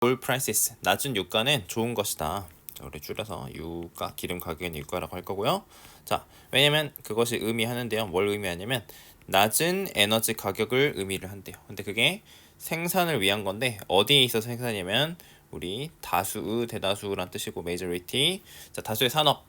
low prices, 낮은 유가는 좋은 것이다. 자, 우리 줄여서 유가, 기름 가격은 유가라고 할 거고요. 자, 왜냐면 그것이 의미하는데요. 뭘 의미하냐면 낮은 에너지 가격을 의미를 한대요. 근데 그게 생산을 위한 건데 어디에 있어서 생산이냐면 우리 다수, 대다수란 뜻이고 majority. 자, 다수의 산업,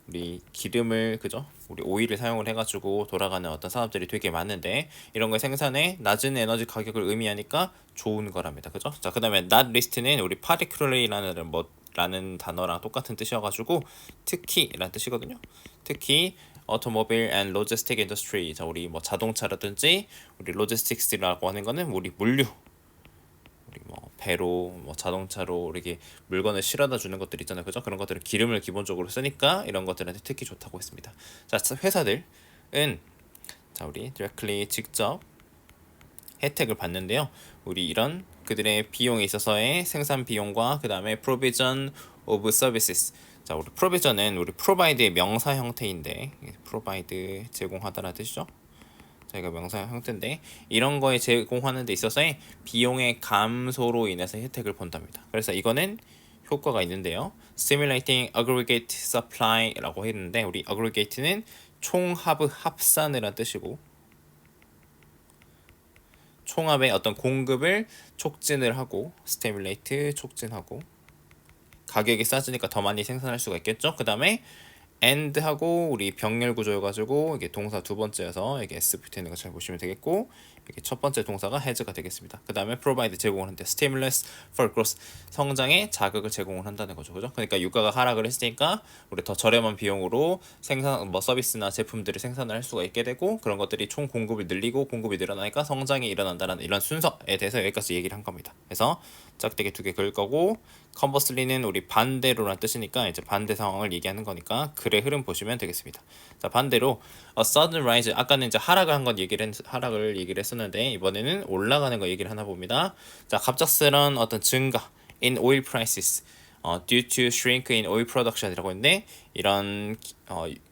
우리 기름을 그죠? 우리 오일을 사용을 해가지고 돌아가는 어떤 산업들이 되게 많은데 이런 걸 생산에 낮은 에너지 가격을 의미하니까 좋은 거랍니다. 그죠? 자, 그다음에 not least는 우리 particularly라는 라는 단어랑 똑같은 뜻이어가지고 특히라는 뜻이거든요. 특히 automobile and logistic industry. 자, 우리 뭐 자동차라든지 우리 logistics라고 하는 거는 우리 물류, 우리 뭐 배로 뭐 자동차로 이렇게 물건을 실어다 주는 것들 있잖아요. 그죠? 그런 것들은 기름을 기본적으로 쓰니까 이런 것들한테 특히 좋다고 했습니다. 자, 회사들은 자, 우리 directly 직접 혜택을 받는데요. 우리 이런 그들의 비용에 있어서의 생산 비용과 그 다음에 provision of services. 자, 우리 provision은 우리 provide의 명사 형태인데 provide 제공하다라는 뜻이죠. 저희가 명사 형태인데 이런 거에 제공하는 데 있어서의 비용의 감소로 인해서 혜택을 본답니다. 그래서 이거는 효과가 있는데요. Stimulating aggregate supply라고 했는데 우리 aggregate는 총합, 합산을 한 뜻이고 총합의 어떤 공급을 촉진을 하고 stimulate 촉진하고 가격이 싸지니까 더 많이 생산할 수가 있겠죠. 그 다음에 and하고 우리 병렬 구조여가지고 이게 동사 두 번째여서 이게 s 붙어 있는 거 잘 보시면 되겠고 이게 첫 번째 동사가 has가 되겠습니다. 그 다음에 provide 제공을 한대 stimulus for growth 성장에 자극을 제공을 한다는 거죠, 그죠? 그러니까 유가가 하락을 했으니까 우리 더 저렴한 비용으로 생산 뭐 서비스나 제품들을 생산을 할 수가 있게 되고 그런 것들이 총 공급을 늘리고 공급이 늘어나니까 성장이 일어난다는 이런 순서에 대해서 여기까지 얘기를 한 겁니다. 그래서 짝대기 두 개 그을 거고 conversely는 우리 반대로란 뜻이니까 이제 반대 상황을 얘기하는 거니까 글의 흐름 보시면 되겠습니다. 자, 반대로 a sudden rise 아까는 이제 하락을 한 건 하락을 얘기를 했었는데 이번에는 올라가는 거 얘기를 하나 봅니다. 자, 갑작스런 어떤 증가 in oil prices due to shrink in oil production이라고 했는데 이런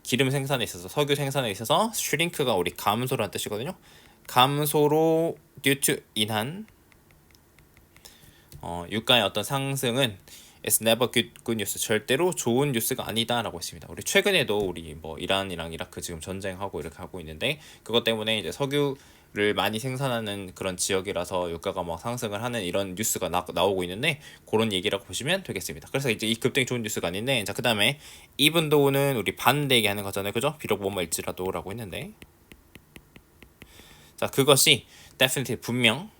기름 생산에 있어서 석유 생산에 있어서 shrink가 우리 감소라는 뜻이거든요. 감소로 due to 인한 유가의 어떤 상승은 It's never good news. 절대로 좋은 뉴스가 아니다라고 했습니다. 우리 최근에도 우리 뭐 이란이랑 이라크 지금 전쟁하고 이렇게 하고 있는데 그것 때문에 이제 석유를 많이 생산하는 그런 지역이라서 유가가 막 상승을 하는 이런 뉴스가 나오고 있는데 그런 얘기라고 보시면 되겠습니다. 그래서 이제 이 급등이 좋은 뉴스가 아닌데 자, 그다음에 even though는 우리 반대 얘기하는 거잖아요. 그죠? 비록 뭐뭐일지라도라고 했는데 자, 그것이 definitely 분명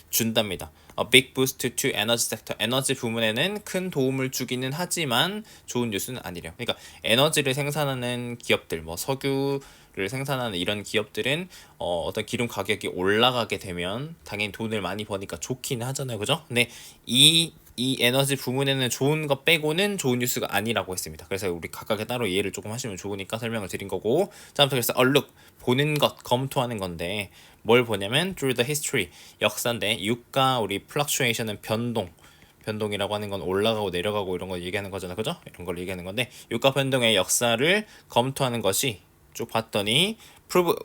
준답니다. A big boost to energy sector. 에너지 부문에는 큰 도움을 주기는 하지만 좋은 뉴스는 아니래요. 그러니까 에너지를 생산하는 기업들, 뭐 석유를 생산하는 이런 기업들은 어떤 기름 가격이 올라가게 되면 당연히 돈을 많이 버니까 좋긴 하잖아요, 그죠? 근데 이 에너지 부문에는 좋은 것 빼고는 좋은 뉴스가 아니라고 했습니다. 그래서 우리 각각의 따로 이해를 조금 하시면 좋으니까 설명을 드린 거고 자, 그래서 look 보는 것, 검토하는 건데 뭘 보냐면 through the history 역사인데 유가 우리 fluctuation은 변동이라고 하는 건 올라가고 내려가고 이런 걸 얘기하는 거잖아요, 그죠? 이런 걸 얘기하는 건데 유가 변동의 역사를 검토하는 것이 쭉 봤더니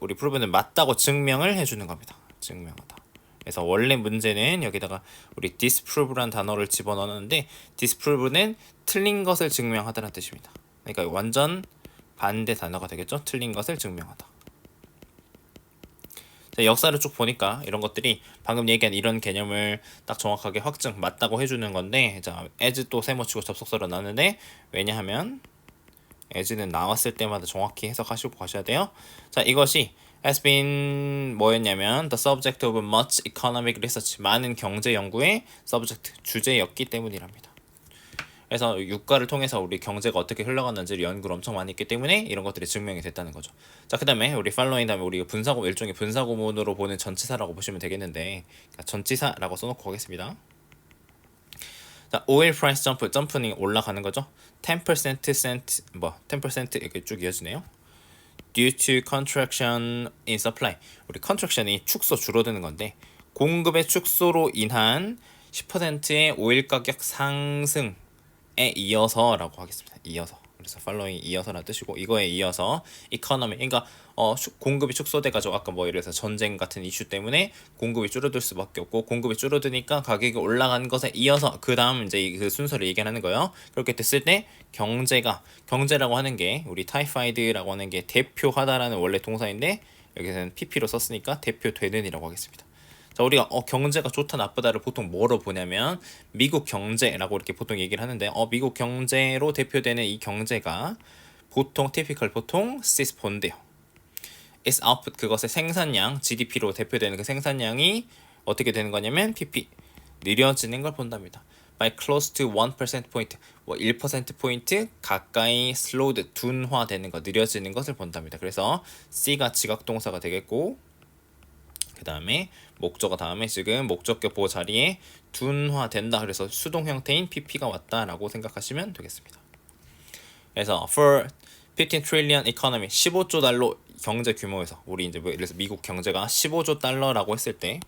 우리 prove는 맞다고 증명을 해주는 겁니다. 증명하다. 그래서 원래 문제는 여기다가 우리 disprove란 단어를 집어넣었는데 disprove는 틀린 것을 증명하다는 뜻입니다. 그러니까 완전 반대 단어가 되겠죠. 틀린 것을 증명하다. 자, 역사를 쭉 보니까 이런 것들이 방금 얘기한 이런 개념을 딱 정확하게 확증 맞다고 해주는 건데 자, as 또 세모치고 접속사로 나왔는데 왜냐하면 as는 나왔을 때마다 정확히 해석하시고 가셔야 돼요. 자, 이것이 has been 뭐였냐면 the subject of much economic research 많은 경제 연구의 subject 주제였기 때문이랍니다. 그래서 유가를 통해서 우리 경제가 어떻게 흘러갔는지를 연구를 엄청 많이 했기 때문에 이런 것들이 증명이 됐다는 거죠. 자, 그 다음에 우리 following 다음에 우리 일종의 분사구문으로 보는 전치사라고 보시면 되겠는데 전치사라고 써놓고 가겠습니다. 자, oil price 점프는 올라가는 거죠. 10% 이렇게 쭉 이어지네요. due to contraction in supply. 우리 contraction이 축소 줄어드는 건데 공급의 축소로 인한 10%의 오일 가격 상승에 이어서라고 하겠습니다. 이어서. 그래서 following 이어서라는 뜻이고 이거에 이어서 economy 그러니까 공급이 축소돼가지고 아까 뭐 예를 들어서 전쟁 같은 이슈 때문에 공급이 줄어들 수밖에 없고 공급이 줄어드니까 가격이 올라간 것에 이어서 그 다음 이제 그 순서를 얘기하는 거예요. 그렇게 됐을 때 경제라고 하는 게 우리 typhied라고 하는 게 대표하다라는 원래 동사인데 여기서는 pp로 썼으니까 대표되는이라고 하겠습니다. 자, 우리가 경제가 좋다 나쁘다를 보통 뭐로 보냐면 미국 경제라고 이렇게 보통 얘기를 하는데 미국 경제로 대표되는 이 경제가 보통 보통 sys 본대요. its output 그것의 생산량 GDP로 대표되는 그 생산량이 어떻게 되는 거냐면 pp 느려지는 걸 본답니다. by close to 1% point 뭐 1% 가까이 slowed 둔화되는 거 느려지는 것을 본답니다. 그래서 C가 지각동사가 되겠고 그 다음에 목적어 다음에 지금 목적격 보호 자리에 둔화된다. 그래서 수동 형태인 pp가 왔다라고 생각하시면 되겠습니다. 그래서 for 15 trillion economy 15조 달러 경제 규모에서 우리 이제 예를 들어서 미국 경제가 15조 달러라고 했을 때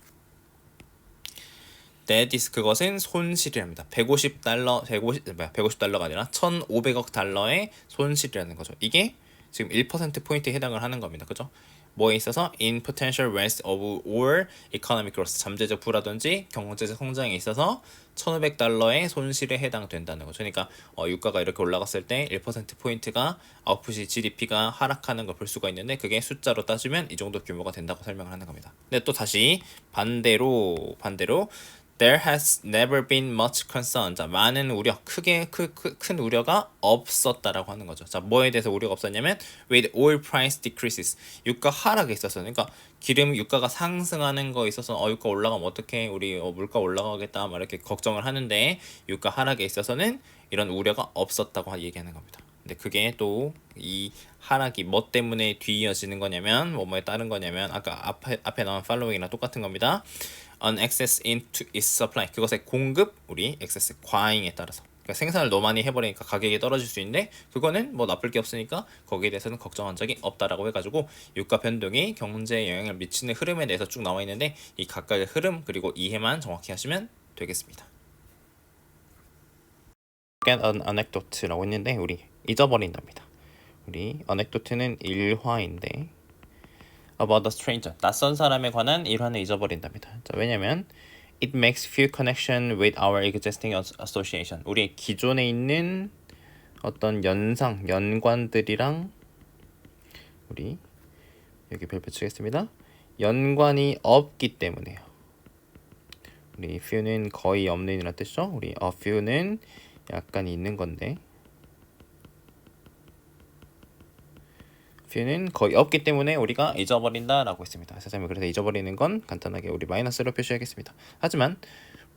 that is 그것은 손실이랍니다. 150달러가 아니라 1,500억 달러의 손실이라는 거죠. 이게 지금 1%포인트에 해당을 하는 겁니다. 그죠? 뭐에 있어서 in potential risk of or economic growth 잠재적 부라든지 경제적 성장에 있어서 1,500달러의 손실에 해당된다는 거죠. 그러니까 유가가 이렇게 올라갔을 때 1%포인트가 아웃풋이 GDP가 하락하는 걸 볼 수가 있는데 그게 숫자로 따지면 이 정도 규모가 된다고 설명을 하는 겁니다. 근데 또 다시 반대로 There has never been much concern. 자, 많은 우려, 큰 우려가 없었다라고 하는 거죠. 자, 뭐에 대해서 우려가 없었냐면 with oil price decreases. 유가 하락에 있어서. 그러니까 유가가 상승하는 거에 있어서 유가 올라가면 어떡해? 우리 물가 올라가겠다. 막 이렇게 걱정을 하는데 유가 하락에 있어서는 이런 우려가 없었다고 얘기하는 겁니다. 근데 그게 또 이 하락이 뭐 때문에 뒤이어지는 거냐면 뭐뭐에 따른 거냐면 아까 앞에 나온 following이랑 똑같은 겁니다. An excess into its supply 그것의 공급 우리 excess 과잉에 따라서 그러니까 생산을 너무 많이 해버리니까 가격이 떨어질 수 있는데 그거는 뭐 나쁠 게 없으니까 거기에 대해서는 걱정한 적이 없다라고 해가지고 유가 변동이 경제에 영향을 미치는 흐름에 대해서 쭉 나와 있는데 이 각각의 흐름 그리고 이해만 정확히 하시면 되겠습니다. Get an anecdote라고 했는데 우리 잊어버린답니다. 우리 anecdote는 일화인데 about a stranger 낯선 사람에 관한 일화는 잊어버린답니다. 자, 왜냐면 it makes few connection with our existing association 우리 기존에 있는 어떤 연관들이랑 우리 여기 별표 치겠습니다. 연관이 없기 때문에요. 우리 few는 거의 없는이라는 뜻이죠. 우리 a few는 약간 있는 건데 few는 거의 없기 때문에 우리가 잊어버린다라고 했습니다. 선생님이 그래서 잊어버리는 건 간단하게 우리 마이너스로 표시하겠습니다. 하지만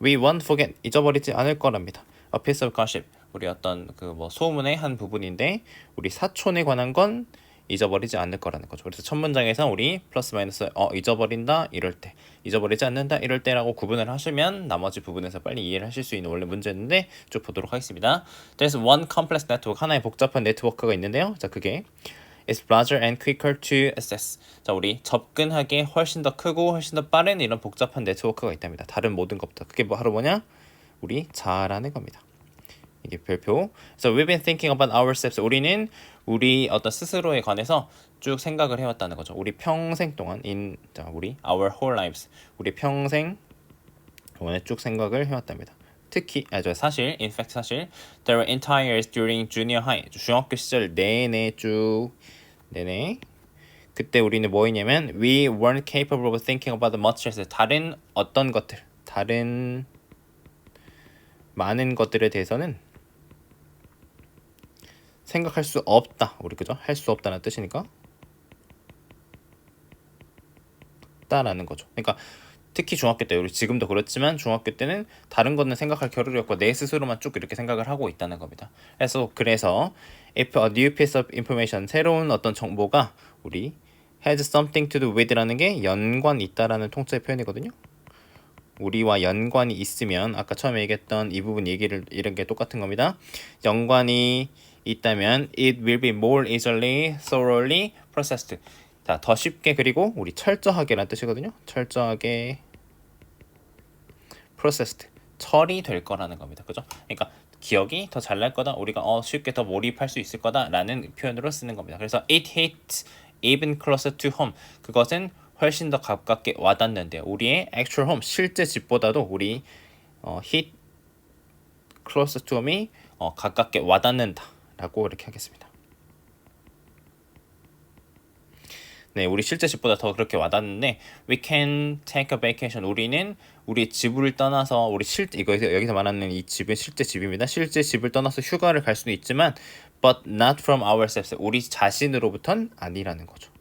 we won't forget 잊어버리지 않을 거랍니다. A piece of gossip 우리 어떤 그 뭐 소문의 한 부분인데 우리 사촌에 관한 건 잊어버리지 않을 거라는 거죠. 그래서 첫 문장에서 우리 플러스 마이너스 잊어버린다 이럴 때 잊어버리지 않는다 이럴 때라고 구분을 하시면 나머지 부분에서 빨리 이해를 하실 수 있는 원래 문제였는데 쭉 보도록 하겠습니다. There's one complex network 하나의 복잡한 네트워크가 있는데요. 자 그게 is larger and quicker to access. 자, 우리 접근하기에 훨씬 더 크고 훨씬 더 빠른 이런 복잡한 네트워크가 있답니다. 다른 모든 것보다. 그게 바로 뭐냐? 우리 자아라는 겁니다. 이게 별표. So we've been thinking about ourselves. 우리는 우리 어떤 스스로에 관해서 쭉 생각을 해왔다는 거죠. 우리 평생 동안 우리 our whole lives. 우리 평생 동안에 쭉 생각을 해왔답니다. 특히 사실 there were entire years during junior high 중학교 시절 내내 그때 우리는 뭐였냐면 we weren't capable of thinking about much else 다른 많은 것들에 대해서는 생각할 수 없다 우리 그죠? 할 수 없다는 뜻이니까 다라는 거죠. 그러니까 특히 중학교 때 우리 지금도 그렇지만 중학교 때는 다른 거는 생각할 겨를이 없고 내 스스로만 쭉 이렇게 생각을 하고 있다는 겁니다. 그래서 if a new piece of information 새로운 어떤 정보가 우리 has something to do with라는 게 연관 있다라는 통째 표현이거든요. 우리와 연관이 있으면 아까 처음에 얘기했던 이 부분 이런 게 똑같은 겁니다. 연관이 있다면 it will be more easily thoroughly processed. 자, 더 쉽게 그리고 우리 철저하게라는 뜻이거든요. 철저하게 processed 처리될 거라는 겁니다. 그죠? 그러니까 기억이 더 잘 날 거다. 우리가 쉽게 더 몰입할 수 있을 거다라는 표현으로 쓰는 겁니다. 그래서 it hit even closer to home. 그것은 훨씬 더 가깝게 와닿는데요. 우리의 actual home 실제 집보다도 우리 hit closer to home이 가깝게 와닿는다라고 이렇게 하겠습니다. 네, 우리 실제 집보다 더 그렇게 와닿는데 we can take a vacation. 우리는 우리 집을 떠나서 우리 실제 이거 여기서 말하는 이 집은 실제 집입니다. 실제 집을 떠나서 휴가를 갈 수도 있지만 but not from ourselves. 우리 자신으로부터는 아니라는 거죠.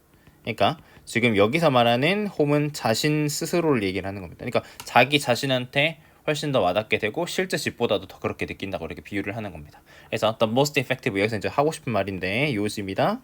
그러니까 지금 여기서 말하는 홈은 자신 스스로를 얘기를 하는 겁니다. 그러니까 자기 자신한테 훨씬 더 와닿게 되고 실제 집보다도 더 그렇게 느낀다고 이렇게 비유를 하는 겁니다. 그래서 the most effective 여기서 이제 하고 싶은 말인데 요지입니다.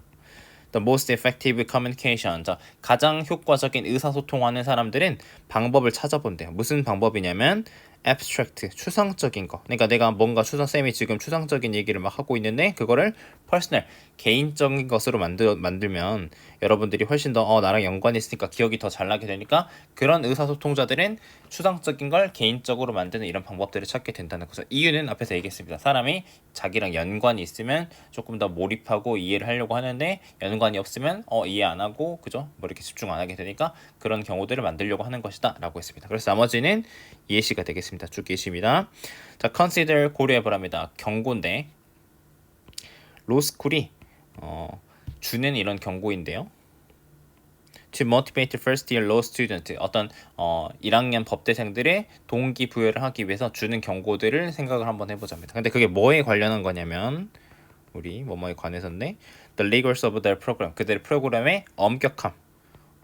The most effective communication. 자, 가장 효과적인 의사소통하는 사람들은 방법을 찾아본대요. 무슨 방법이냐면 abstract, 추상적인 거. 그러니까 내가 뭔가 쌤이 지금 추상적인 얘기를 막 하고 있는데 그거를 personal, 개인적인 것으로 만들면 여러분들이 훨씬 더 나랑 연관이 있으니까 기억이 더 잘 나게 되니까 그런 의사소통자들은 추상적인 걸 개인적으로 만드는 이런 방법들을 찾게 된다는 거죠. 이유는 앞에서 얘기했습니다. 사람이 자기랑 연관이 있으면 조금 더 몰입하고 이해를 하려고 하는데 연관이 없으면 이해 안 하고 그죠? 뭐 이렇게 집중 안 하게 되니까 그런 경우들을 만들려고 하는 것이다 라고 했습니다. 그래서 나머지는 예시가 되겠습니다. 쭉 예시입니다. 자, consider 고려해보랍니다. 경고인데 로스쿨이 주는 이런 경고인데요. To motivate first year law student, 어떤 1학년 법대생들의 동기부여를 하기 위해서 주는 경고들을 생각을 한번 해보자입니다. 근데 그게 뭐에 관련한 거냐면 우리 뭐뭐에 관해서인데 the rigors of their program, 그들의 프로그램의 엄격함.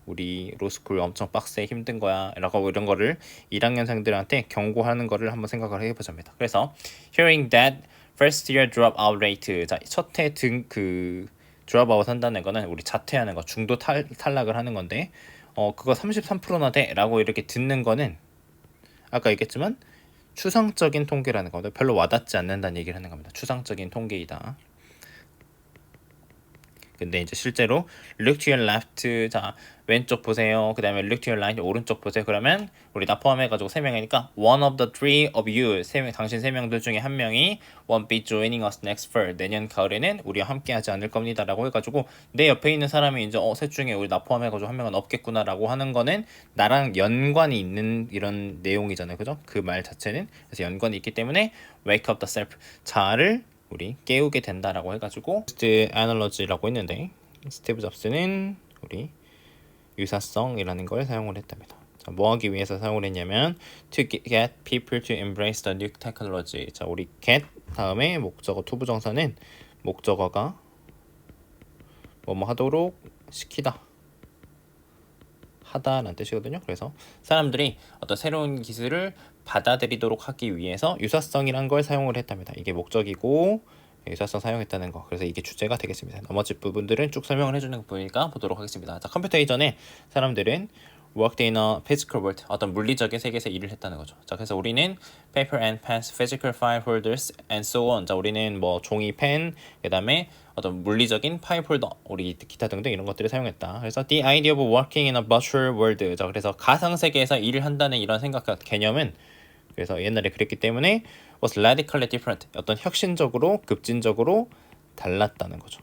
우리 로스쿨 엄청 빡세 힘든 거야 라고 이런 거를 1학년생들한테 경고하는 거를 한번 생각을 해보자입니다. 그래서 hearing that first year dropout rate, 자, 첫해 드롭아웃 한다는 거는 우리 자퇴하는 거, 중도 탈락을 하는 건데 그거 33%나 돼 라고 이렇게 듣는 거는 아까 얘기했지만 추상적인 통계라는 겁니다. 별로 와닿지 않는다는 얘기를 하는 겁니다. 추상적인 통계이다. 근데 이제 실제로 look to your left, 자 왼쪽 보세요. 그 다음에 look to your right, 오른쪽 보세요. 그러면 우리 다 포함해가지고 3명이니까 one of the three of you, 당신 3명들 중에 한 명이 won't be joining us next fall, 내년 가을에는 우리와 함께하지 않을 겁니다 라고 해가지고 내 옆에 있는 사람이 이제 셋 중에 우리 나 포함해가지고 한 명은 없겠구나 라고 하는 거는 나랑 연관이 있는 이런 내용이잖아요. 그죠? 그 말 자체는 그래서 연관이 있기 때문에 wake up the self, 자아를 우리 깨우게 된다라고 해가지고 First analogy라고 했는데 스티브 잡스는 우리 유사성이라는 걸 사용을 했답니다. 자, 뭐 하기 위해서 사용을 했냐면 to get people to embrace the new technology. 자, 우리 get 다음에 목적어 투부정사는 목적어가 뭐뭐 하도록 시키다, 하다라는 뜻이거든요. 그래서 사람들이 어떤 새로운 기술을 받아들이도록 하기 위해서 유사성이란 걸 사용을 했답니다. 이게 목적이고 유사성 사용했다는 거. 그래서 이게 주제가 되겠습니다. 나머지 부분들은 쭉 설명을 해주는 부분이니까 보도록 하겠습니다. 자, 컴퓨터 이전에 사람들은 worked in a physical world, 어떤 물리적인 세계에서 일을 했다는 거죠. 자, 그래서 우리는 paper and pens, physical file holders and so on. 자, 우리는 뭐 종이, 펜, 그다음에 어떤 물리적인 파일 폴더, 우리 기타 등등 이런 것들을 사용했다. 그래서 the idea of working in a virtual world. 자, 그래서 가상 세계에서 일을 한다는 이런 생각 개념은 그래서 옛날에 그랬기 때문에 was radically different. 어떤 혁신적으로, 급진적으로 달랐다는 거죠.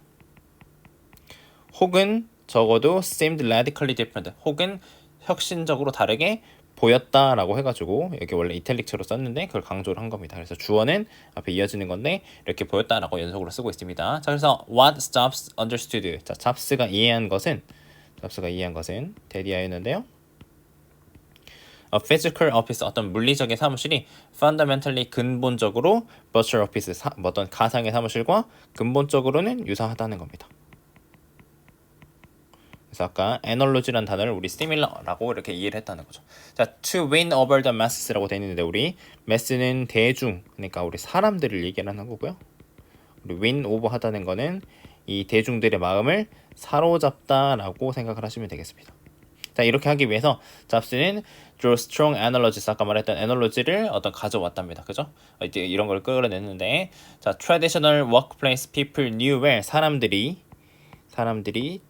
혹은 적어도 seemed radically different. 혹은 혁신적으로 다르게 보였다라고 해가지고 여기 원래 이탈릭처로 썼는데 그걸 강조를 한 겁니다. 그래서 주어는 앞에 이어지는 건데 이렇게 보였다라고 연속으로 쓰고 있습니다. 자, 그래서 what Jobs understood. 자, 잡스가 이해한 것은 대디아였는데요. A physical office, 어떤 물리적인 사무실이 fundamentally 근본적으로 virtual office, 어떤 가상의 사무실과 근본적으로는 유사하다는 겁니다. 그래서 아까 analogy라는 단어를 우리 similar라고 이렇게 이해를 했다는 거죠. 자, to win over the masses라고 되어 있는데 우리 mass는 대중, 그러니까 우리 사람들을 얘기하는 거고요. 우리 win over 하다는 거는 이 대중들의 마음을 사로잡다라고 생각을 하시면 되겠습니다. 자, 이렇게 하기 위해서 잡스는 draw strong analogies, 아까 말했던 analogy를 가져왔답니다. 그죠? 이제 이런 걸 끌어냈는데, 자, traditional workplace people knew well, 사람들이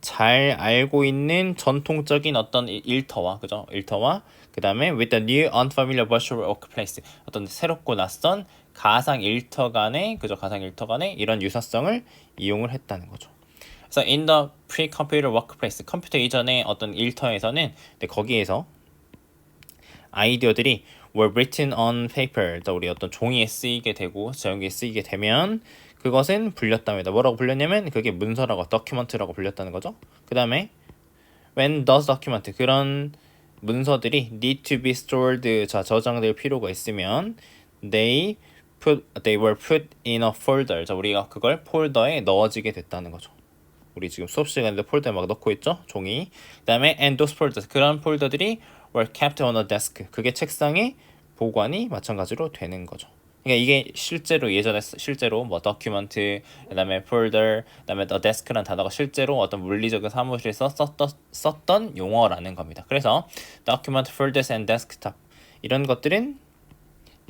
잘 알고 있는 전통적인 어떤 일터와, 그죠? 일터와 그 다음에 with the new unfamiliar virtual workplace, 어떤 새롭고 낯선 가상 일터 간의 가상 일터 간의 이런 유사성을 이용을 했다는 거죠. 그래서 in the pre-computer workplace, 컴퓨터 이전의 어떤 일터에서는 거기에서 아이디어들이 were written on paper, 우리 어떤 종이에 쓰이게 되고 전기에 쓰이게 되면 그것은 불렸답니다. 뭐라고 불렸냐면 그게 문서라고 document라고 불렸다는 거죠. 그 다음에 when those document, 그런 문서들이 need to be stored, 저장될 필요가 있으면 they were put in a folder, 우리가 그걸 폴더에 넣어지게 됐다는 거죠. 우리 지금 수업 시간에도 폴더에 막 넣고 있죠, 종이. 그 다음에 and those folders, 그런 폴더들이 were kept on a desk, 그게 책상에 보관이 마찬가지로 되는 거죠. 그러니까 이게 실제로 예전에 실제로 뭐 document, 그다음에 folder, 그다음에 the desk라는 단어가 실제로 어떤 물리적인 사무실에서 썼던 용어라는 겁니다. 그래서 document, folders and desktop, 이런 것들은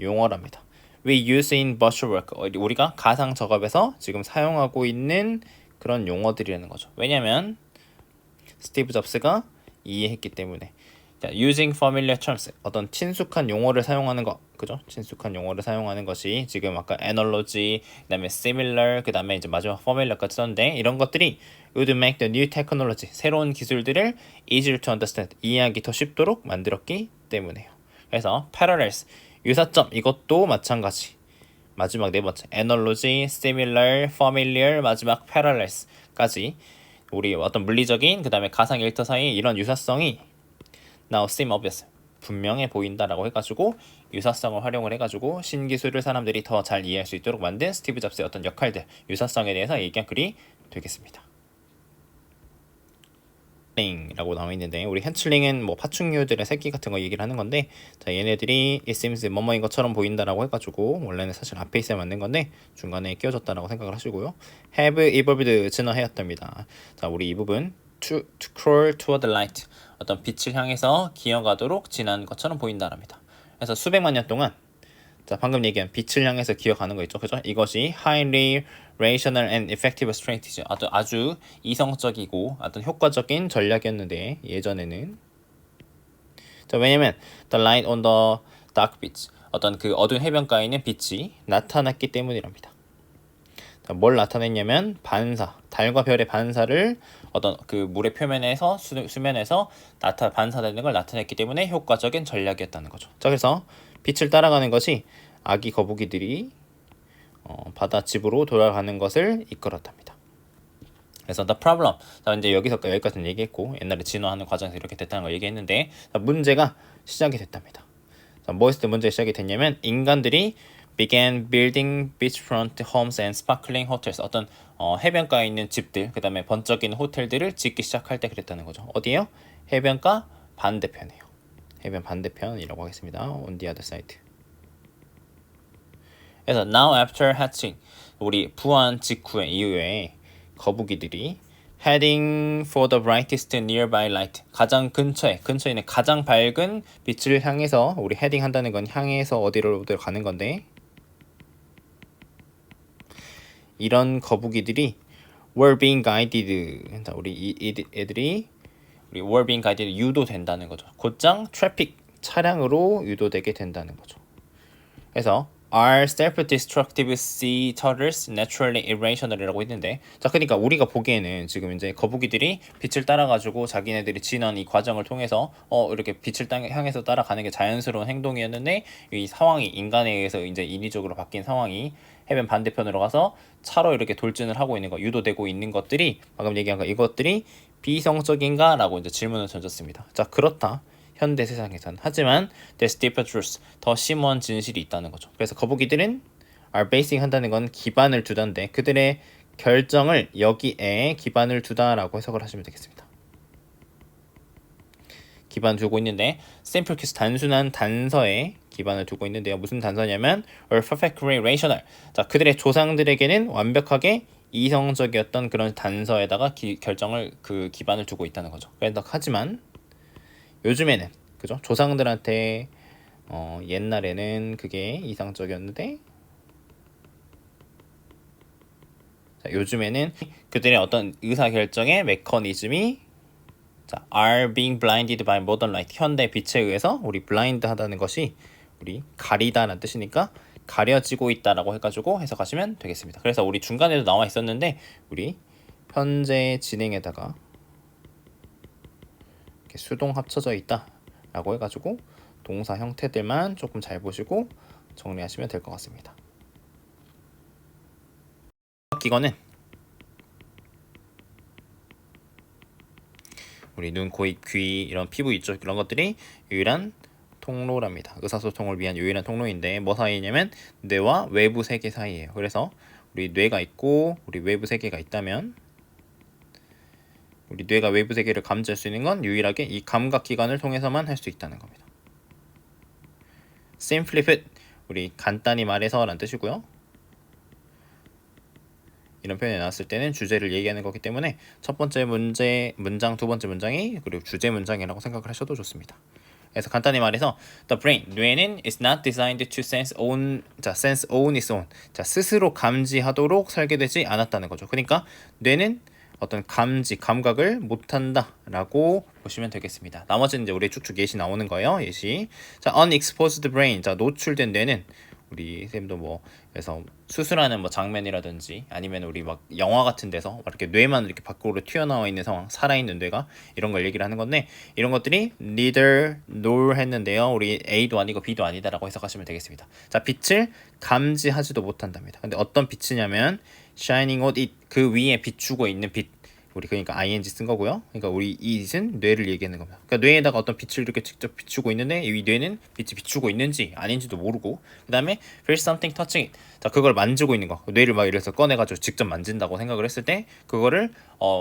용어랍니다. We use in virtual work, 우리가 가상 작업에서 지금 사용하고 있는 그런 용어들이라는 거죠. 왜냐면 스티브 잡스가 이해했기 때문에. 자, using familiar terms, 어떤 친숙한 용어를 사용하는 거, 그죠? 친숙한 용어를 사용하는 것이 지금 아까 analogy, 그다음에 similar, 그다음에 이제 마지막 familiar까지 썼는데 이런 것들이 would make the new technology, 새로운 기술들을 easier to understand, 이해하기 더 쉽도록 만들었기 때문에요. 그래서 parallels, 유사점, 이것도 마찬가지. 마지막 네 번째 analogy, similar, familiar, 마지막 parallels까지 우리 어떤 물리적인 그다음에 가상 일터 사이 이런 유사성이 now seem obvious, 분명해 보인다라고 해가지고 유사성을 활용을 해가지고 신기술을 사람들이 더 잘 이해할 수 있도록 만든 스티브 잡스의 어떤 역할들, 유사성에 대해서 얘기한 글이 되겠습니다. 라고 나와 있는데 우리 핸틀링은 뭐 파충류들의 새끼 같은 거 얘기를 하는 건데, 자, 얘네들이 it seems 뭐뭐인 것처럼 보인다라고 해가지고 원래는 사실 앞에 있어야 맞는 건데 중간에 끼워졌다라고 생각을 하시고요. have evolved, 진화하였답니다. 자, 우리 이 부분 to crawl toward the light, 어떤 빛을 향해서 기어가도록 진화한 것처럼 보인다랍니다. 그래서 수백만 년 동안, 자, 방금 얘기한 빛을 향해서 기어가는 거 있죠, 그죠? 이것이 highly rational and effective strategy, 아주 이성적이고 어떤 효과적인 전략이었는데 예전에는. 자, 왜냐면 the light on the dark beach, 어떤 그 어두운 해변가에 있는 빛이 나타났기 때문이랍니다. 자, 뭘 나타냈냐면 반사, 달과 별의 반사를 어떤 그 물의 표면에서 수면에서 반사되는 걸 나타냈기 때문에 효과적인 전략이었다는 거죠. 자, 그래서 빛을 따라가는 것이 아기 거북이들이 바다 집으로 돌아가는 것을 이끌었답니다. 그래서 the problem, 자, 이제 여기까지는 얘기했고 옛날에 진화하는 과정에서 이렇게 됐다는 걸 얘기했는데, 자, 문제가 시작이 됐답니다. 자, 뭐였을 때 문제가 시작이 됐냐면 인간들이 began building beachfront homes and sparkling hotels, 어떤 해변가에 있는 집들, 그 다음에 번쩍이는 호텔들을 짓기 시작할 때 그랬다는 거죠. 어디에요? 해변가 반대편이에요. 해변 반대편이라고 하겠습니다. on the other side. 그래서 now after hatching, 우리 부화한 직후에 이후에 거북이들이 heading for the brightest nearby light, 가장 근처에 있는 가장 밝은 빛을 향해서, 우리 heading 한다는 건 향해서 어디로 가는 건데, 이런 거북이들이 were being guided, 우리 애들이 were being guided, 유도된다는 거죠. 곧장 트래픽, 차량으로 유도되게 된다는 거죠. 그래서 are self-destructive sea turtles naturally irrational이라고 했는데, 자, 그러니까 우리가 보기에는 지금 이제 거북이들이 빛을 따라가지고 자기네들이 지난 이 과정을 통해서 이렇게 빛을 향해서 따라가는 게 자연스러운 행동이었는데, 이 상황이 인간에 의해서 이제 인위적으로 바뀐 상황이 해변 반대편으로 가서 차로 이렇게 돌진을 하고 있는 거, 유도되고 있는 것들이, 방금 얘기한 거, 이것들이 비이성적인가? 라고 이제 질문을 던졌습니다. 자, 그렇다. 현대 세상에서는. 하지만 there's deeper truth, 더 심오한 진실이 있다는 거죠. 그래서 거북이들은 are basing 한다는 건 기반을 두다인데, 그들의 결정을 여기에 기반을 두다라고 해석을 하시면 되겠습니다. 기반 두고 있는데 simple case, 단순한 단서에 기반을 두고 있는데요. 무슨 단서냐면 are perfectly rational, 자, 그들의 조상들에게는 완벽하게 이성적이었던 그런 단서에다가 결정을 그 기반을 두고 있다는 거죠. 그래서 하지만 요즘에는, 그죠? 조상들한테 옛날에는 그게 이상적이었는데, 자, 요즘에는 그들의 어떤 의사결정의 메커니즘이, 자, are being blinded by modern light, 현대 빛에 의해서 우리 blind 하다는 것이 우리 가리다라는 뜻이니까 가려지고 있다라고 해가지고 해석하시면 되겠습니다. 그래서 우리 중간에도 나와 있었는데 우리 현재 진행에다가 이렇게 수동 합쳐져 있다라고 해가지고 동사 형태들만 조금 잘 보시고 정리하시면 될 것 같습니다. 기관은 우리 눈, 코, 입, 귀 이런 피부 이쪽 이런 것들이 유일한 통로랍니다. 의사소통을 위한 유일한 통로인데 뭐 사이냐면 뇌와 외부 세계 사이예요. 그래서 우리 뇌가 있고 우리 외부 세계가 있다면 우리 뇌가 외부 세계를 감지할 수 있는 건 유일하게 이 감각기관을 통해서만 할 수 있다는 겁니다. Simply put, 우리 간단히 말해서 라는 뜻이고요. 이런 표현이 나왔을 때는 주제를 얘기하는 거기 때문에 첫 번째 문장, 두 번째 문장이 그리고 주제 문장이라고 생각을 하셔도 좋습니다. 그래서 간단히 말해서 the brain, 뇌는 is not designed to sense on its own. 자, 스스로 감지하도록 설계되지 않았다는 거죠. 그러니까 뇌는 어떤 감각을 못한다라고 보시면 되겠습니다. 나머지는 이제 우리 쭉쭉 예시 나오는 거예요. 예시. 자, unexposed brain. 자, 노출된 뇌는 우리 쌤도 뭐 그래서 수술하는 뭐 장면이라든지 아니면 우리 막 영화 같은 데서 막 이렇게 뇌만 이렇게 밖으로 튀어나와 있는 상황, 살아있는 뇌가 이런 걸 얘기를 하는 건데 이런 것들이 neither nor 했는데요. 우리 A도 아니고 B도 아니다라고 해석하시면 되겠습니다. 자, 빛을 감지하지도 못한답니다. 근데 어떤 빛이냐면 shining on it, 그 위에 비추고 있는 빛. 우리 그러니까 ing 쓴 거고요. 그러니까 우리 it은 뇌를 얘기하는 겁니다. 그러니까 뇌에다가 어떤 빛을 이렇게 직접 비추고 있는데 이 뇌는 빛이 비추고 있는지 아닌지도 모르고 그다음에 feel something touching it. 자, 그걸 만지고 있는 거. 뇌를 막 이래서 꺼내가지고 직접 만진다고 생각을 했을 때 그거를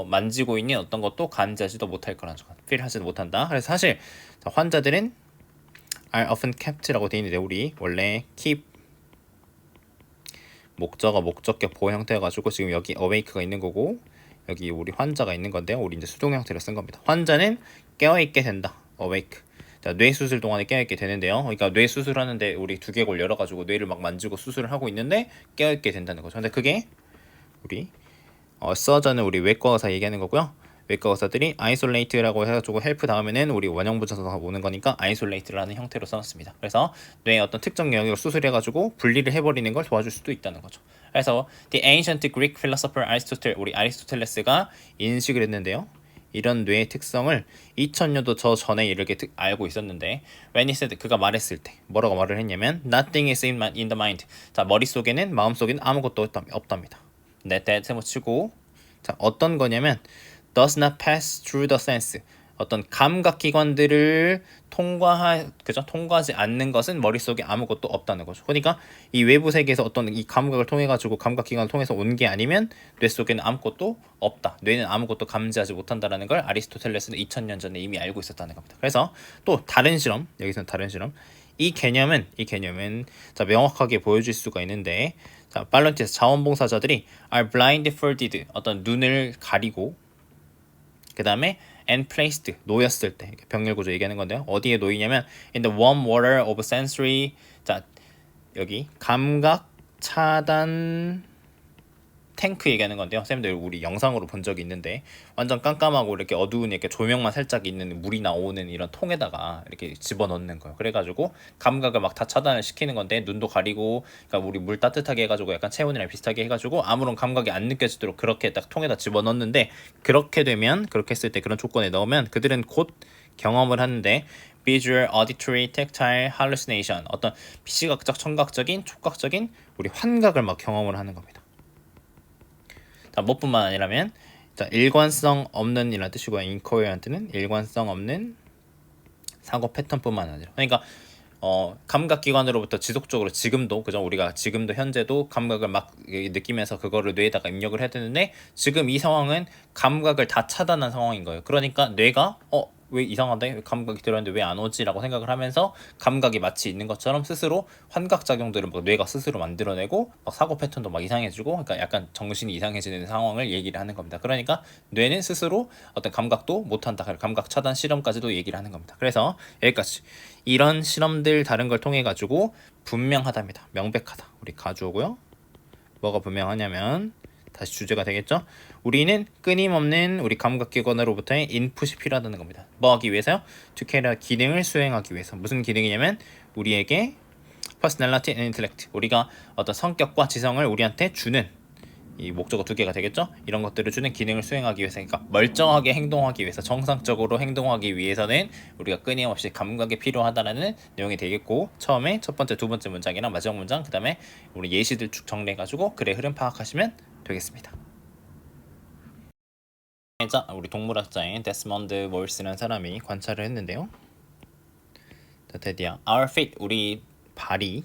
만지고 있는 어떤 것도 감지하지도 못할 거라는 거. feel 하지도 못한다. 그래서 사실 환자들은 are often kept라고 돼 있는데 우리 원래 keep 목적어 목적격 보호 형태여가지고 지금 여기 awake가 있는 거고 여기 우리 환자가 있는 건데요. 우리 이제 수동 형태로 쓴 겁니다. 환자는 깨어있게 된다. awake. 자, 뇌 수술 동안에 깨어있게 되는데요. 그러니까 뇌 수술하는데 우리 두개골 열어가지고 뇌를 막 만지고 수술을 하고 있는데 깨어있게 된다는 거죠. 근데 그게 우리 서전은 우리 외과 의사 얘기하는 거고요. 외과 의사들이 isolate라고 해가지고 help 다음에는 우리 원형 부사가 오는 거니까 isolate라는 형태로 써놨습니다. 그래서 뇌의 어떤 특정 영역을 수술해가지고 분리를 해버리는 걸 도와줄 수도 있다는 거죠. 그래서 the ancient Greek philosopher Aristotle, 우리 아리스토텔레스가 인식을 했는데요. 이런 뇌의 특성을 2000년도 저 전에 이렇게 알고 있었는데 when he said, 그가 말했을 때 뭐라고 말을 했냐면 nothing is in the mind. 자, 머릿속에는 마음속에는 아무것도 없답니다. that 세모치고 자, 어떤 거냐면 does not pass through the sense. 어떤 감각기관들을 통과하지 않는 것은 머릿속에 아무것도 없다는 거죠. 그러니까 이 외부 세계에서 어떤 이 감각을 통해 가지고 감각기관을 통해서 온 게 아니면 뇌 속에는 아무것도 없다. 뇌는 아무것도 감지하지 못한다라는 걸 아리스토텔레스는 2000년 전에 이미 알고 있었다는 겁니다. 그래서 또 다른 실험, 여기서는 다른 실험. 이 개념은 자, 명확하게 보여줄 수가 있는데 자, 발런티에서 자원봉사자들이 are blindfolded, 어떤 눈을 가리고 그 다음에 and placed, 놓였을 때 병렬 구조 얘기하는 건데요. 어디에 놓이냐면 in the warm water of sensory, 자, 여기 감각 차단 탱크 얘기하는 건데요. 쌤들 우리 영상으로 본 적이 있는데 완전 깜깜하고 이렇게 어두운 이렇게 조명만 살짝 있는 물이 나오는 이런 통에다가 이렇게 집어넣는 거예요. 그래가지고 감각을 막 다 차단을 시키는 건데 눈도 가리고, 그러니까 우리 물 따뜻하게 해가지고 약간 체온이랑 비슷하게 해가지고 아무런 감각이 안 느껴지도록 그렇게 딱 통에다 집어넣는데 그렇게 했을 때 그런 조건에 넣으면 그들은 곧 경험을 하는데 visual, auditory, tactile, hallucination, 어떤 시각적, 청각적인, 촉각적인 우리 환각을 막 경험을 하는 겁니다. 자, 뭐뿐만 아니라면 자, 일관성 없는 이라는 뜻이고요. incoherent는 일관성 없는 사고 패턴뿐만 아니라, 그러니까 감각기관으로부터 지속적으로 지금도 그죠, 우리가 지금도 현재도 감각을 막 느끼면서 그거를 뇌에다가 입력을 해야 되는데 지금 이 상황은 감각을 다 차단한 상황인 거예요. 그러니까 뇌가 왜 이상한데? 감각이 들었는데 왜 안 오지? 라고 생각을 하면서 감각이 마치 있는 것처럼 스스로 환각작용들을 막 뇌가 스스로 만들어내고 막 사고 패턴도 막 이상해지고, 그러니까 약간 정신이 이상해지는 상황을 얘기를 하는 겁니다. 그러니까 뇌는 스스로 어떤 감각도 못한다. 감각 차단 실험까지도 얘기를 하는 겁니다. 그래서 여기까지 이런 실험들 다른 걸 통해 가지고 분명하답니다. 명백하다. 우리 가져오고요. 뭐가 분명하냐면 다시 주제가 되겠죠? 우리는 끊임없는 우리 감각기관으로부터의 인풋이 필요하다는 겁니다. 뭐 하기 위해서요? To carry 기능을 수행하기 위해서. 무슨 기능이냐면 우리에게 personality and intellect. 우리가 어떤 성격과 지성을 우리한테 주는 이 목적어 두 개가 되겠죠? 이런 것들을 주는 기능을 수행하기 위해서, 그러니까 멀쩡하게 행동하기 위해서, 정상적으로 행동하기 위해서는 우리가 끊임없이 감각이 필요하다라는 내용이 되겠고, 처음에 첫 번째, 두 번째 문장이랑 마지막 문장, 그 다음에 우리 예시들 쭉 정리해가지고 글의 흐름 파악하시면 되겠습니다. 자, 우리 동물학자인 데스먼드 몰스라는 사람이 관찰을 했는데요. 자, 드디어 our feet, 우리 발이,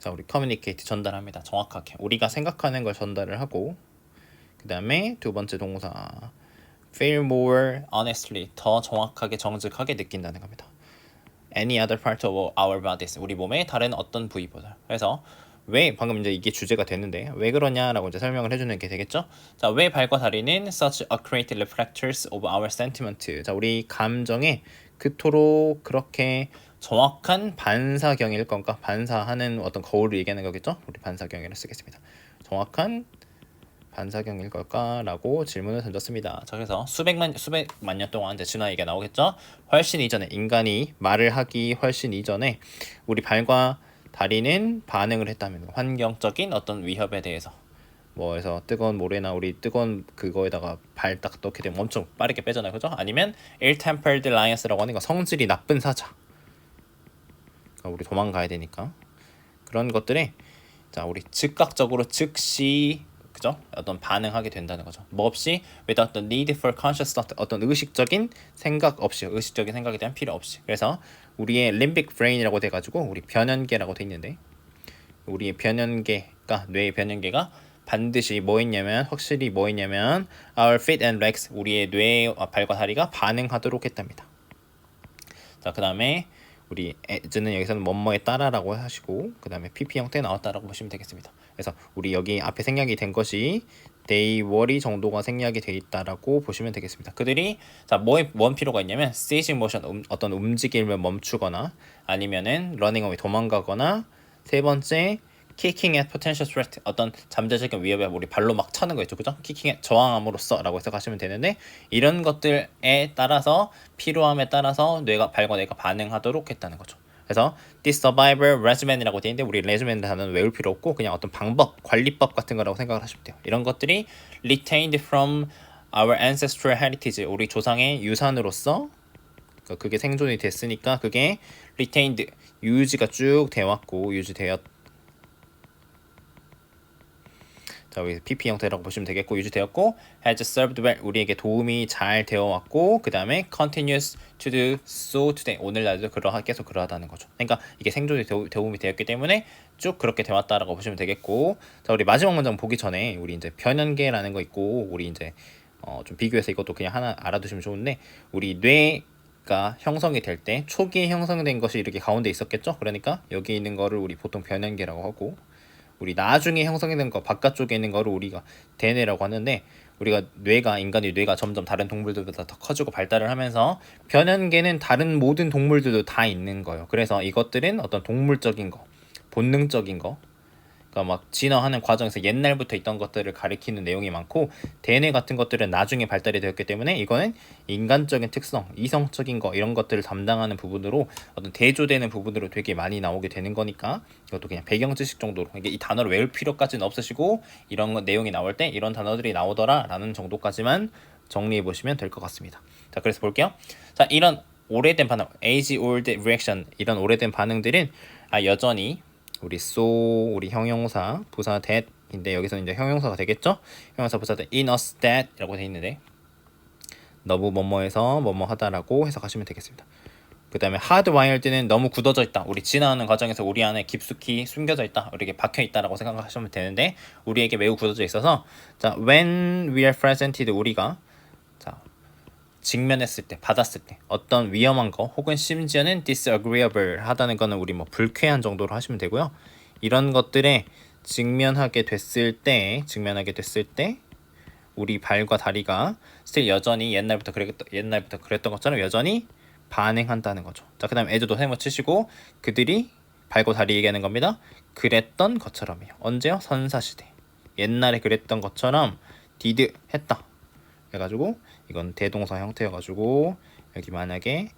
자, 우리 communicate, 전달합니다. 정확하게 우리가 생각하는 걸 전달을 하고, 그 다음에 두 번째 동사 feel more honestly, 더 정확하게 정직하게 느낀다는 겁니다. any other part of our bodies, 우리 몸의 다른 어떤 부위보다. 그래서 왜, 방금 이제 이게 주제가 됐는데 왜 그러냐라고 이제 설명을 해주는 게 되겠죠. 자, 왜 발과 다리는 such accurate reflectors of our sentiment, 자, 우리 감정에 그토록 그렇게 정확한 반사경일 건가? 반사하는 어떤 거울을 얘기하는 거겠죠. 우리 반사경이라 쓰겠습니다. 정확한 반사경일 걸까라고 질문을 던졌습니다. 자, 그래서 수백만 년 동안 이제 진화 얘기가 나오겠죠. 훨씬 이전에, 인간이 말을 하기 훨씬 이전에 우리 발과 다리는 반응을 했다면, 환경적인 어떤 위협에 대해서, 뭐해서 뜨거운 모래나 우리 뜨거운 그거에다가 발 딱 넣게 되면 엄청 빠르게 빼잖아요, 그죠? 아니면 ill-tempered lions라고 하는 거, 성질이 나쁜 사자, 그러니까 우리 도망가야 되니까 그런 것들에, 자, 우리 즉각적으로 즉시, 그죠? 어떤 반응하게 된다는 거죠. 뭐 없이, without the need for conscious thought, 어떤 의식적인 생각 없이, 의식적인 생각에 대한 필요 없이. 그래서 우리의 limbic brain이라고 돼가지고 우리 변연계라고 돼 있는데, 우리의 변연계가, 뇌의 변연계가 반드시 뭐 있냐면, 확실히 뭐 있냐면 our feet and legs, 우리의 뇌, 발과 다리가 반응하도록 했답니다. 자, 그 다음에 우리 as는 여기서는 뭐뭐에 따라라고 하시고, 그 다음에 pp 형태 나왔다라고 보시면 되겠습니다. 그래서 우리 여기 앞에 생략이 된 것이 they were이 정도가 생략이 돼 있다라고 보시면 되겠습니다. 그들이, 자, 뭔 필요가 있냐면 ceasing motion, 어떤 움직임을 멈추거나, 아니면은 running away, 도망가거나, 세 번째 kicking at potential threat, 어떤 잠재적인 위협에 우리 발로 막 차는 거 있죠, 그죠? kicking at, 저항함으로써라고 해석하시면 되는데, 이런 것들에 따라서, 필요함에 따라서 발과 뇌가 반응하도록 했다는 거죠. 그래서 this survivor regimen이라고 되어 있는데, 우리 regimen 단어는 외울 필요 없고 그냥 어떤 방법, 관리법 같은 거라고 생각을 하시면 돼요. 이런 것들이 retained from our ancestral heritage, 우리 조상의 유산으로서, 그게 생존이 됐으니까 그게 retained, 유지가 쭉 되어왔고, 유지되었, 자, 여기 PP 형태라고 보시면 되겠고, 유지되었고, has served well, 우리에게 도움이 잘 되어왔고, 그 다음에 continues to do so today, 오늘날도 계속 그러하다는 거죠. 그러니까 이게 생존에 도움이 되었기 때문에 쭉 그렇게 되었다라고 보시면 되겠고, 자, 우리 마지막 문장 보기 전에 우리 이제 변연계라는 거 있고, 우리 이제 좀 비교해서 이것도 그냥 하나 알아두시면 좋은데, 우리 뇌가 형성이 될 때 초기에 형성된 것이 이렇게 가운데 있었겠죠. 그러니까 여기 있는 거를 우리 보통 변연계라고 하고, 우리 나중에 형성이 된 거 바깥쪽에 있는 거를 우리가 대뇌라고 하는데, 우리가 인간의 뇌가 점점 다른 동물들보다 더 커지고 발달을 하면서 변연계는 다른 모든 동물들도 다 있는 거예요. 그래서 이것들은 어떤 동물적인 거, 본능적인 거, 그러니까 막 진화하는 과정에서 옛날부터 있던 것들을 가리키는 내용이 많고, 대뇌 같은 것들은 나중에 발달이 되었기 때문에 이거는 인간적인 특성, 이성적인 거, 이런 것들을 담당하는 부분으로, 어떤 대조되는 부분으로 되게 많이 나오게 되는 거니까 이것도 그냥 배경 지식 정도로, 이게 이 단어를 외울 필요까지는 없으시고, 이런 내용이 나올 때 이런 단어들이 나오더라 라는 정도까지만 정리해 보시면 될 것 같습니다. 자, 그래서 볼게요. 자, 이런 오래된 반응, age old reaction, 이런 오래된 반응들은 여전히 우리 so, 우리 형용사 부사 that인데, 여기서 이제 형용사가 되겠죠? 형용사 부사 that, in us that이라고 되어 있는데, 너무 뭐뭐해서 뭐뭐 하다라고 해석하시면 되겠습니다. 그 다음에 hardwired는 너무 굳어져 있다, 우리 진화하는 과정에서 우리 안에 깊숙이 숨겨져 있다, 우리에게 박혀 있다라고 생각하시면 되는데, 우리에게 매우 굳어져 있어서, 자, when we are presented, 우리가, 자, 직면했을 때, 받았을 때 어떤 위험한 거, 혹은 심지어는 disagreeable 하다는 거는 우리 뭐 불쾌한 정도로 하시면 되고요. 이런 것들에 직면하게 됐을 때 우리 발과 다리가 still 여전히 옛날부터 그랬던 것처럼 여전히 반응한다는 거죠. 자, 그 다음에 as도 세모 치시고, 그들이 발과 다리 얘기하는 겁니다. 그랬던 것처럼이요. 언제요? 선사시대. 옛날에 그랬던 것처럼 did 했다 해가지고, 이건 대동사 형태여가지고, 여기 만약에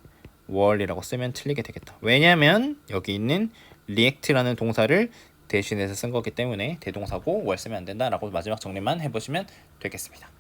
월이라고 쓰면 틀리게 되겠다. 왜냐면 여기 있는 react라는 동사를 대신해서 쓴 거기 때문에 대동사고 월 쓰면 안 된다라고 마지막 정리만 해보시면 되겠습니다.